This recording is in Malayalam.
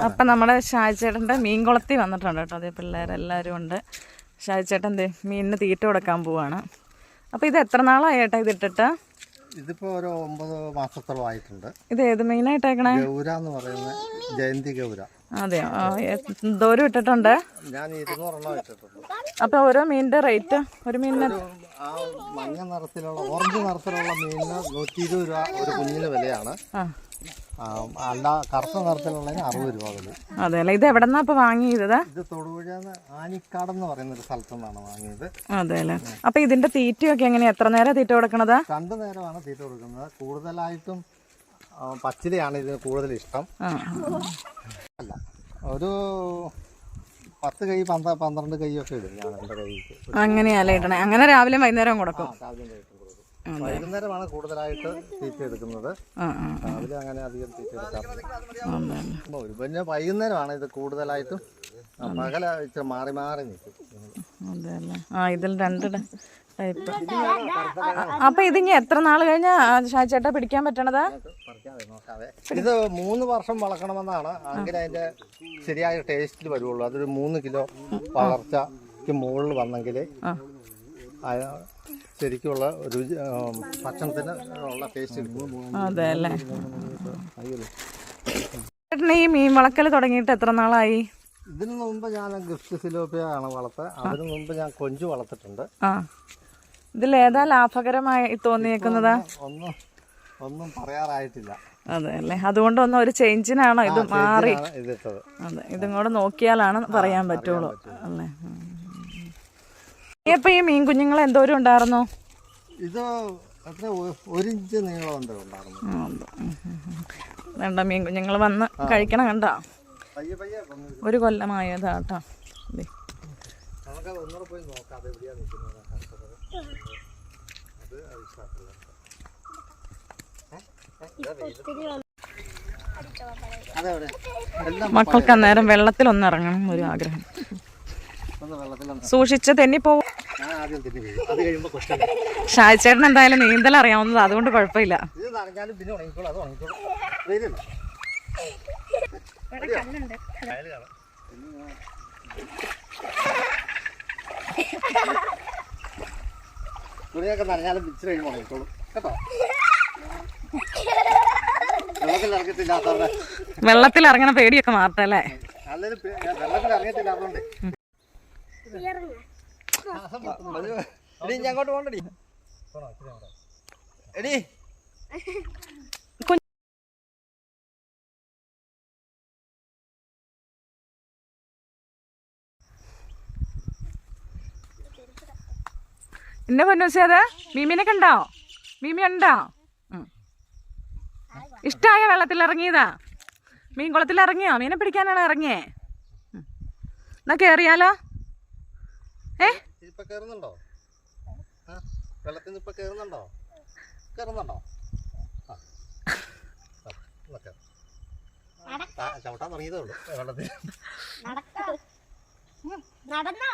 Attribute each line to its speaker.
Speaker 1: അപ്പം നമ്മുടെ ഷാജിച്ചേട്ടൻ്റെ മീൻകുളത്തിൽ വന്നിട്ടുണ്ട് കേട്ടോ. അതേ പിള്ളേരെല്ലാവരും ഉണ്ട്. ഷാജിച്ചേട്ടൻ മീനിന് തീറ്റ കൊടുക്കാൻ പോവാണ്. അപ്പോൾ ഇത് എത്ര നാളായി ഏട്ടാ ഇതിട്ടിട്ട്?
Speaker 2: ഇതിപ്പോൾ ഒരു 9 മാസത്തോളം ആയിട്ടുണ്ട്.
Speaker 1: ഇത് ഏത് മീനായിട്ടേക്കണേ?
Speaker 2: ഗൗര എന്ന് പറയുന്ന ജയന്തി ഗൗര.
Speaker 1: അതെയോ? ദൂരം ഇട്ടിട്ടുണ്ട്?
Speaker 2: ഞാൻ 200 ഇട്ടിട്ടുണ്ട്.
Speaker 1: അപ്പോൾ ഓരോ മീനിൻ്റെ റേറ്റ്? ഒരു മീനിന്
Speaker 2: ആ മഞ്ഞ നിറത്തിലുള്ള ഓറഞ്ച് നിറത്തിലുള്ള മീനിന് 120 രൂപ ഒരു കുഞ്ഞിന് വിലയാണ്. അല്ല കറുത്ത നിറത്തിലുള്ളതിന് 60 രൂപ വില.
Speaker 1: അതെ അല്ലേ. ഇത് എവിടെ നിന്നാ ഇപ്പൊ വാങ്ങിയത്?
Speaker 2: ഇത് തൊടുപുഴന്ന് ആനിക്കാടെന്ന് പറയുന്ന ഒരു സ്ഥലത്തു നിന്നാണ് വാങ്ങിയത്.
Speaker 1: അതെ അല്ലേ. അപ്പൊ ഇതിന്റെ തീറ്റയൊക്കെ എങ്ങനെയാ? എത്ര നേരം തീറ്റ കൊടുക്കണത്?
Speaker 2: 2 നേരമാണ് തീറ്റ കൊടുക്കുന്നത്. കൂടുതലായിട്ടും പച്ചിലയാണ് ഇതിന് കൂടുതൽ ഇഷ്ടം. അല്ല ഒരു 10 കൈ 12 കൈയൊക്കെ ഇടും ഞാൻ എൻ്റെ കൈക്ക്.
Speaker 1: അങ്ങനെയല്ലേ ഇടണേ? അങ്ങനെ രാവിലെ വൈകുന്നേരം കൊടുക്കും?
Speaker 2: വൈകുന്നേരമാണ് കൂടുതലായിട്ട് തീറ്റ എടുക്കുന്നത്. രാവിലെ അങ്ങനെ അധികം തീറ്റ എടുക്കാറില്ല. പിന്നെ വൈകുന്നേരമാണ് ഇത് കൂടുതലായിട്ടും. പകല ഇച്ചിരി മാറി മാറി നിൽക്കും.
Speaker 1: അതെല്ലേ. ഇതിൽ 2 ടൈപ്പ്. അപ്പൊ ഇതിനി എത്ര നാൾ കഴിഞ്ഞാ ഷാജിച്ചേട്ടാ പിടിക്കാൻ പറ്റണത്?
Speaker 2: ഇത് 3 വർഷം വളർത്തണമെന്നാണ്. എങ്കിൽ അതിന്റെ ശരിയായ ടേസ്റ്റിൽ വരുള്ളൂ. അതൊരു 3 കിലോ വളർച്ചയ്ക്ക് മുകളിൽ വന്നെങ്കിൽ ശരിക്കുള്ള രുചി ഭക്ഷണത്തിന് ഉള്ള ടേസ്റ്റ് കിട്ടും.
Speaker 1: അതെ അല്ലേ. ഈ മീൻ വളക്കൽ തുടങ്ങിയിട്ട് എത്ര നാളായി?
Speaker 2: ഇതിനു മുമ്പ് ഞാൻ ഗിഫ്റ്റ് സിലോപ്പിയ ആണ് വളർത്തുക. അതിനു മുമ്പ് ഞാൻ കൊഞ്ച് വളർത്തിട്ടുണ്ട്.
Speaker 1: ഇതിലേതാ ലാഭകരമായി തോന്നിയേക്കുന്നത്?
Speaker 2: ഒന്നും പറയാറായിട്ടില്ല.
Speaker 1: അതെ അല്ലേ. അതുകൊണ്ടൊന്നും ഒരു ചേഞ്ചിനാണോ ഇത് മാറി? അതെ, ഇതും കൂടെ നോക്കിയാലാണ് പറയാൻ പറ്റുള്ളൂ അല്ലേ. ഇപ്പൊ ഈ മീൻ കുഞ്ഞുങ്ങൾ എന്തോരം ഉണ്ടായിരുന്നു?
Speaker 2: ഇത് 1 ഇഞ്ച് നീളം ഉണ്ടായിരുന്നു.
Speaker 1: വേണ്ട മീൻ കുഞ്ഞുങ്ങൾ വന്ന് കഴിക്കണം. കണ്ടോ, 1 കൊല്ലമായതാട്ടോ. മക്കൾക്ക് അന്നേരം വെള്ളത്തിലൊന്നിറങ്ങണം ഒരു ആഗ്രഹം. സൂക്ഷിച്ച് തെന്നിപ്പോവും. ഷാജിച്ചേട്ടൻ എന്തായാലും നീന്തൽ അറിയാവുന്നത്, അതുകൊണ്ട് കുഴപ്പമില്ല. വെള്ളത്തിൽ ഇറങ്ങണ പേടിയൊക്കെ മാറട്ടല്ലേ?
Speaker 2: അങ്ങോട്ട് പോകണ്ടടി. എടി
Speaker 1: എന്നെ പൊന്നൂസിയത് മീമിനെ കണ്ടോ? മീമി ഉണ്ടോ? ഇഷ്ടായ വെള്ളത്തിൽ ഇറങ്ങിയതാ? മീൻ കുളത്തിൽ ഇറങ്ങിയോ? മീനെ പിടിക്കാനാണ് ഇറങ്ങിയേ? എന്നാ കേറിയാലോ?
Speaker 2: ഇപ്പൊ കേറുന്നുണ്ടോ? വെള്ളത്തിൽ ഇപ്പൊ കേറുന്നുണ്ടോ? ചവിട്ടാൻ തുടങ്ങിയതേ ഉള്ളൂ വെള്ളത്തിൽ. നടന്നോ?